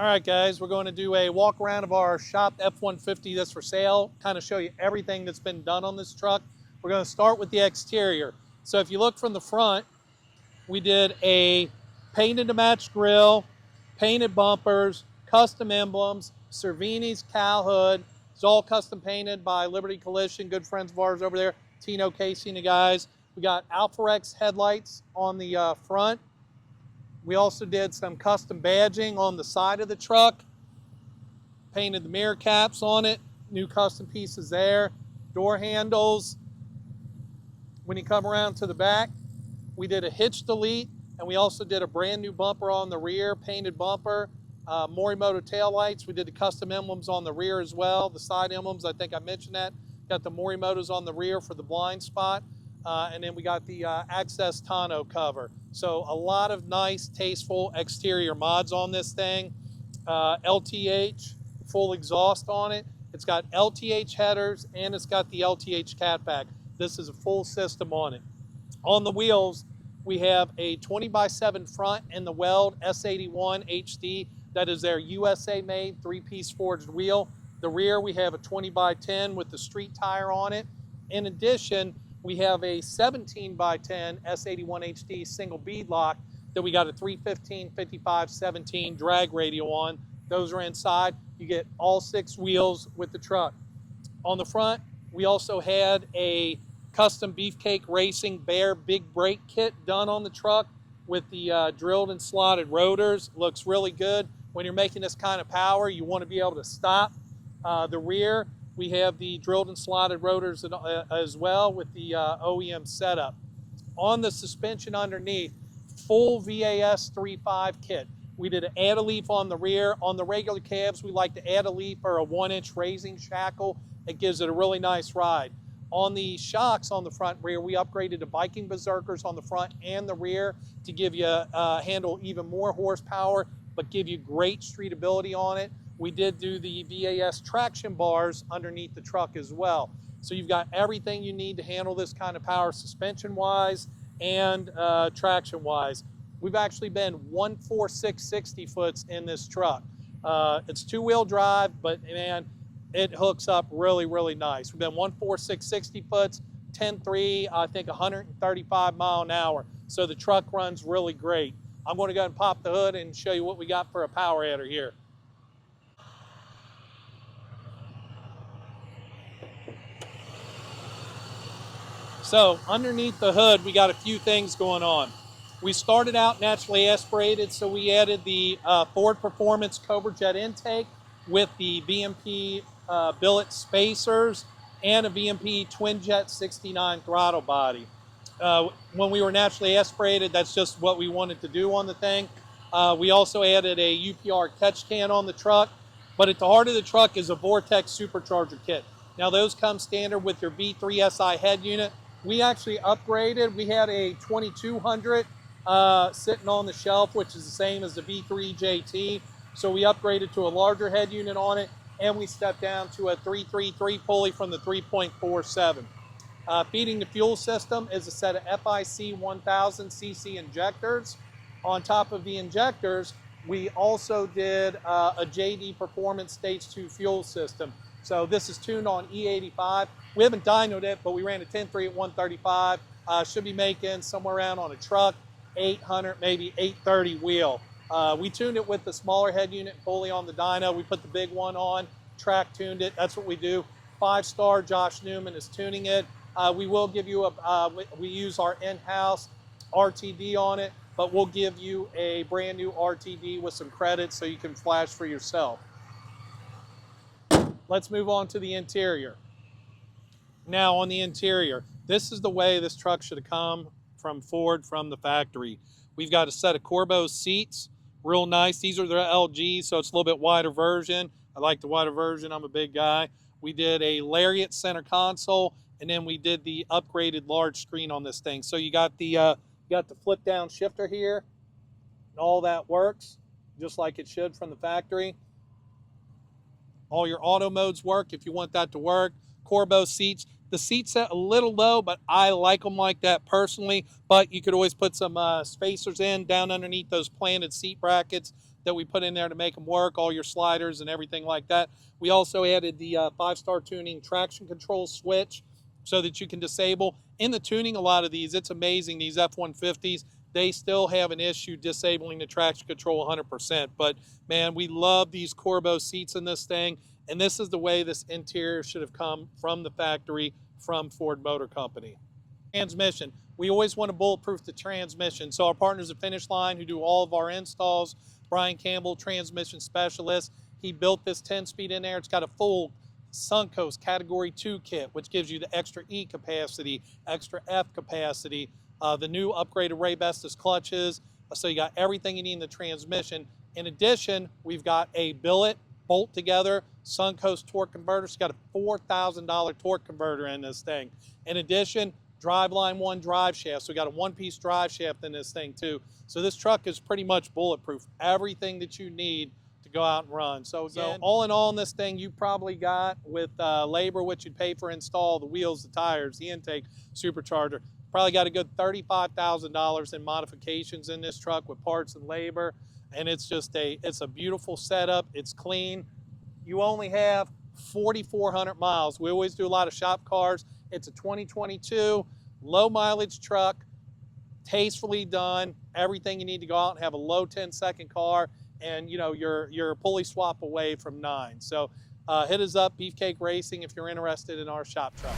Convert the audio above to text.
All right, guys, we're going to do a walk around of our shop F-150 that's for sale, kind of show you everything that's been done on this truck. We're going to start with the exterior. So if you look from the front, we did a painted to match grille, painted bumpers, custom emblems, Cervinis cowl hood. It's all custom painted by Liberty Collision, good friends of ours over there, Tonneau, Casey, and the guys. We got Alpharex headlights on the front. We also did some custom badging on the side of the truck, painted the mirror caps on it, new custom pieces there, door handles. When you come around to the back, we did a Hitch Delete, and we also did a brand new bumper on the rear, painted bumper, Morimoto taillights. We did the custom emblems on the rear as well, the side emblems, I think I mentioned that. Got the Morimotos on the rear for the blind spot. And then we got the Access Tonneau cover. So a lot of nice, tasteful exterior mods on this thing. LTH, full exhaust on it. It's got LTH headers and it's got the LTH catback. This is a full system on it. On the wheels, we have a 20x7 front and the Weld S81 HD. That is their USA made 3-piece forged wheel. The rear, we have a 20x10 with the street tire on it. In addition, we have a 17x10 S81 HD single bead lock that we got a 315, 55, 17 drag radial on. Those are inside. You get all 6 wheels with the truck. On the front, we also had a custom Beefcake Racing Bear big brake kit done on the truck with the drilled and slotted rotors. Looks really good. When you're making this kind of power, you want to be able to stop. The rear, we have the drilled and slotted rotors as well with the OEM setup. On the suspension underneath, full VAS 3.5 kit. We did an add a leaf on the rear. On the regular cabs, we like to add a leaf or a 1-inch raising shackle. It gives it a really nice ride. On the shocks on the front and rear, we upgraded to Viking Berserkers on the front and the rear to give you handle even more horsepower, but give you great streetability on it. We did do the VAS traction bars underneath the truck as well. So you've got everything you need to handle this kind of power suspension-wise and traction-wise. We've actually been 146 60-foots in this truck. It's 2-wheel drive, but man, it hooks up really, really nice. We've been 146 60-foots, 10.3, I think 135 mile an hour. So the truck runs really great. I'm going to go ahead and pop the hood and show you what we got for a power adder here. So underneath the hood, we got a few things going on. We started out naturally aspirated, so we added the Ford Performance Cobra jet intake with the VMP Billet spacers and a VMP Twin Jet 69 throttle body. When we were naturally aspirated, that's just what we wanted to do on the thing. We also added a UPR catch can on the truck, but at the heart of the truck is a Vortech Supercharger Kit. Now those come standard with your V3 SI head unit. We actually upgraded. We had a 2200 sitting on the shelf, which is the same as the V3 JT. So we upgraded to a larger head unit on it, and we stepped down to a 333 pulley from the 3.47. Feeding the fuel system is a set of FIC 1000cc injectors. On top of the injectors, we also did a JD Performance Stage 2 fuel system. So this is tuned on E85. We haven't dynoed it, but we ran a 10.3 at 135. Should be making somewhere around on a truck, 800, maybe 830 wheel. We tuned it with the smaller head unit fully on the dyno. We put the big one on, track tuned it. That's what we do. 5-star Josh Newman is tuning it. We will give you we use our in-house RTD on it, but we'll give you a brand new RTD with some credits so you can flash for yourself. Let's move on to the interior. Now on the interior, this is the way this truck should have come from Ford from the factory. We've got a set of Corbeau seats, real nice. These are their LG, so it's a little bit wider version. I like the wider version, I'm a big guy. We did a Lariat center console, and then we did the upgraded large screen on this thing. So you got the flip down shifter here, and all that works just like it should from the factory. All your auto modes work if you want that to work. Corbeau seats. The seat's set a little low, but I like them like that personally. But you could always put some spacers in down underneath those planted seat brackets that we put in there to make them work, all your sliders and everything like that. We also added the 5-star tuning traction control switch so that you can disable. In the tuning, a lot of these, it's amazing, these F-150s, they still have an issue disabling the traction control 100%. But man, we love these Corbeau seats in this thing, and this is the way this interior should have come from the factory from Ford Motor Company. Transmission. We always want to bulletproof the transmission. So our partners at Finish Line, who do all of our installs, Brian Campbell, transmission specialist, he built this 10-speed in there. It's got a full Suncoast Category 2 kit, which gives you the extra E capacity, extra F capacity, the new upgraded Brsckets clutches. So you got everything you need in the transmission. In addition, we've got a billet bolt together Suncoast torque converter. It's got a $4,000 torque converter in this thing. In addition, Driveline 1 drive shaft. So we got a one-piece drive shaft in this thing too. So this truck is pretty much bulletproof. Everything that you need to go out and run. So again, all in all in this thing, you probably got with labor, what you'd pay for install, the wheels, the tires, the intake, supercharger, probably got a good $35,000 in modifications in this truck with parts and labor. And it's just it's a beautiful setup. It's clean. You only have 4,400 miles. We always do a lot of shop cars. It's a 2022 low mileage truck, tastefully done. Everything you need to go out and have a low 10-second car, and you know you're a pulley swap away from 9. So hit us up, Beefcake Racing, if you're interested in our shop truck.